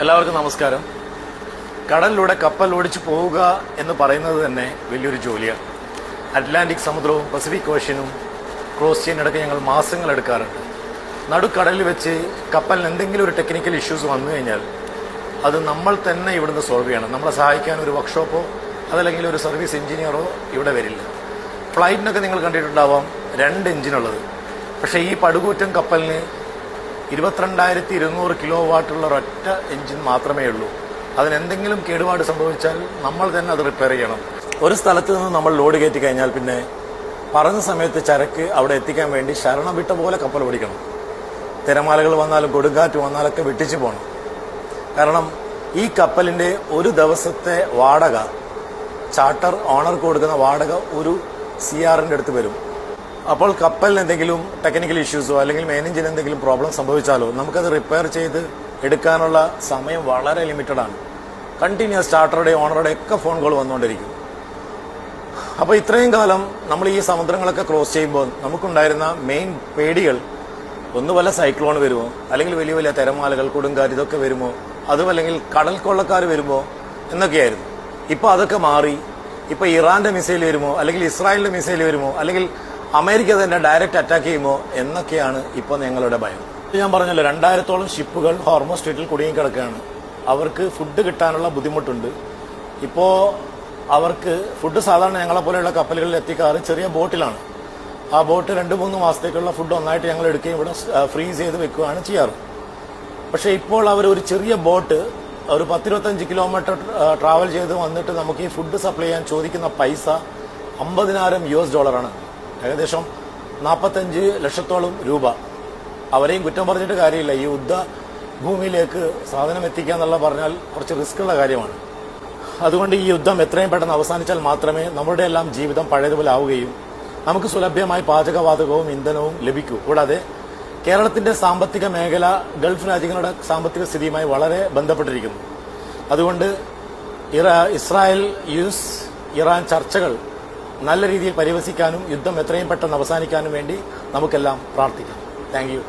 എല്ലാവർക്കും നമസ്കാരം. കടലിലൂടെ കപ്പൽ ഓടിച്ചു പോവുക എന്ന് പറയുന്നത് തന്നെ വലിയൊരു ജോലിയാണ്. അറ്റ്ലാന്റിക് സമുദ്രവും പസഫിക് ഓഷ്യനും ക്രോസ് ചെയ്യാനിടയ്ക്ക് ഞങ്ങൾ മാസങ്ങൾ എടുക്കാറുണ്ട്. നടുക്കടലിൽ വെച്ച് കപ്പലിന് എന്തെങ്കിലും ഒരു ടെക്നിക്കൽ ഇഷ്യൂസ് വന്നു കഴിഞ്ഞാൽ അത് നമ്മൾ തന്നെ ഇവിടുന്ന് സോൾവ് ചെയ്യണം. നമ്മളെ സഹായിക്കാൻ ഒരു വർക്ക്ഷോപ്പോ അതല്ലെങ്കിൽ ഒരു സർവീസ് എഞ്ചിനീയറോ ഇവിടെ വരില്ല. ഫ്ലൈറ്റിനൊക്കെ നിങ്ങൾ കണ്ടിട്ടുണ്ടാവാം 2 എഞ്ചിനുള്ളത്. പക്ഷേ ഈ പടുകൂറ്റൻ കപ്പലിന് 22,200 കിലോ വാട്ടുള്ള ഒരൊറ്റ എഞ്ചിൻ മാത്രമേ ഉള്ളൂ. അതിനെന്തെങ്കിലും കേടുപാട് സംഭവിച്ചാൽ നമ്മൾ തന്നെ അത് റിപ്പയർ ചെയ്യണം. ഒരു സ്ഥലത്ത് നിന്ന് നമ്മൾ ലോഡ് കയറ്റി കഴിഞ്ഞാൽ പിന്നെ പറഞ്ഞ സമയത്ത് ചരക്ക് അവിടെ എത്തിക്കാൻ വേണ്ടി ശരണം വിട്ട പോലെ കപ്പൽ ഓടിക്കണം. തിരമാലകൾ വന്നാലും കൊടുങ്കാറ്റ് വന്നാലൊക്കെ വെട്ടിച്ചു പോകണം. കാരണം ഈ കപ്പലിൻ്റെ ഒരു ദിവസത്തെ വാടക, ചാർട്ടർ ഓണർക്ക് കൊടുക്കുന്ന വാടക ഒരു CRന്റെ അടുത്ത് വരും. അപ്പോൾ കപ്പലിന് എന്തെങ്കിലും ടെക്നിക്കൽ ഇഷ്യൂസോ അല്ലെങ്കിൽ മെയിൻ എഞ്ചിന് എന്തെങ്കിലും പ്രോബ്ലം സംഭവിച്ചാലോ നമുക്കത് റിപ്പയർ ചെയ്ത് എടുക്കാനുള്ള സമയം വളരെ ലിമിറ്റഡാണ്. കണ്ടിന്യൂസ് ചാർട്ടറുടെ ഓണറുടെ ഒക്കെ ഫോൺ കോൾ വന്നുകൊണ്ടിരിക്കും. അപ്പോൾ ഇത്രയും കാലം നമ്മൾ ഈ സമുദ്രങ്ങളൊക്കെ ക്രോസ് ചെയ്യുമ്പോൾ നമുക്കുണ്ടായിരുന്ന മെയിൻ പേടികൾ ഒന്ന് വല്ല സൈക്ലോൺ വരുമോ, അല്ലെങ്കിൽ വലിയ വലിയ തിരമാലകൾ, കൊടുങ്കാറ്റ് ഇതൊക്കെ വരുമോ, അതുമല്ലെങ്കിൽ കടൽ കൊള്ളക്കാർ വരുമോ എന്നൊക്കെയായിരുന്നു. ഇപ്പോൾ അതൊക്കെ മാറി. ഇപ്പോൾ ഇറാന്റെ മിസൈൽ വരുമോ, അല്ലെങ്കിൽ ഇസ്രായേലിന്റെ മിസൈൽ വരുമോ, അല്ലെങ്കിൽ അമേരിക്ക തന്നെ ഡയറക്റ്റ് അറ്റാക്ക് ചെയ്യുമോ എന്നൊക്കെയാണ് ഇപ്പോൾ ഞങ്ങളുടെ ഭയം. ഞാൻ പറഞ്ഞല്ലോ, 2000-ഓളം ഷിപ്പുകൾ ഹോർമോസ് സ്ട്രീറ്റിൽ കുടുങ്ങിക്കിടക്കുകയാണ്. അവർക്ക് ഫുഡ് കിട്ടാനുള്ള ബുദ്ധിമുട്ടുണ്ട്. ഇപ്പോൾ അവർക്ക് ഫുഡ് സാധാരണ ഞങ്ങളെ പോലെയുള്ള കപ്പലുകളിൽ എത്തിക്കാറ് ചെറിയ ബോട്ടിലാണ്. ആ ബോട്ട് 2-3 മാസത്തേക്കുള്ള ഫുഡ് ഒന്നായിട്ട് ഞങ്ങൾ എടുക്കുകയും ഇവിടെ ഫ്രീസ് ചെയ്ത് വെക്കുകയാണ് ചെയ്യാറ്. പക്ഷേ ഇപ്പോൾ അവർ ഒരു ചെറിയ ബോട്ട് ഒരു 10-25 കിലോമീറ്റർ ട്രാവൽ ചെയ്ത് വന്നിട്ട് നമുക്ക് ഈ ഫുഡ് സപ്ലൈ ചെയ്യാൻ ചോദിക്കുന്ന പൈസ $50,000 ഏകദേശം 45 ലക്ഷത്തോളം രൂപ. അവരെയും കുറ്റം പറഞ്ഞിട്ട് കാര്യമില്ല. ഈ യുദ്ധ ഭൂമിയിലേക്ക് സാധനം എത്തിക്കുക എന്നുള്ള പറഞ്ഞാൽ കുറച്ച് റിസ്ക്കുള്ള കാര്യമാണ്. അതുകൊണ്ട് ഈ യുദ്ധം എത്രയും പെട്ടെന്ന് അവസാനിച്ചാൽ മാത്രമേ നമ്മുടെ എല്ലാം ജീവിതം പഴയതുപോലെ ആവുകയും നമുക്ക് സുലഭ്യമായി പാചകവാതകവും ഇന്ധനവും ലഭിക്കൂ. കൂടാതെ കേരളത്തിന്റെ സാമ്പത്തിക മേഖല ഗൾഫ് രാജ്യങ്ങളുടെ സാമ്പത്തിക സ്ഥിതിയുമായി വളരെ ബന്ധപ്പെട്ടിരിക്കുന്നു. അതുകൊണ്ട് ഇസ്രായേൽ US ഇറാൻ ചർച്ചകൾ നല്ല രീതിയിൽ പരിവസിക്കാനും യുദ്ധം എത്രയും പെട്ടെന്ന് അവസാനിക്കാനും വേണ്ടി നമുക്കെല്ലാം പ്രാർത്ഥിക്കാം. Thank you.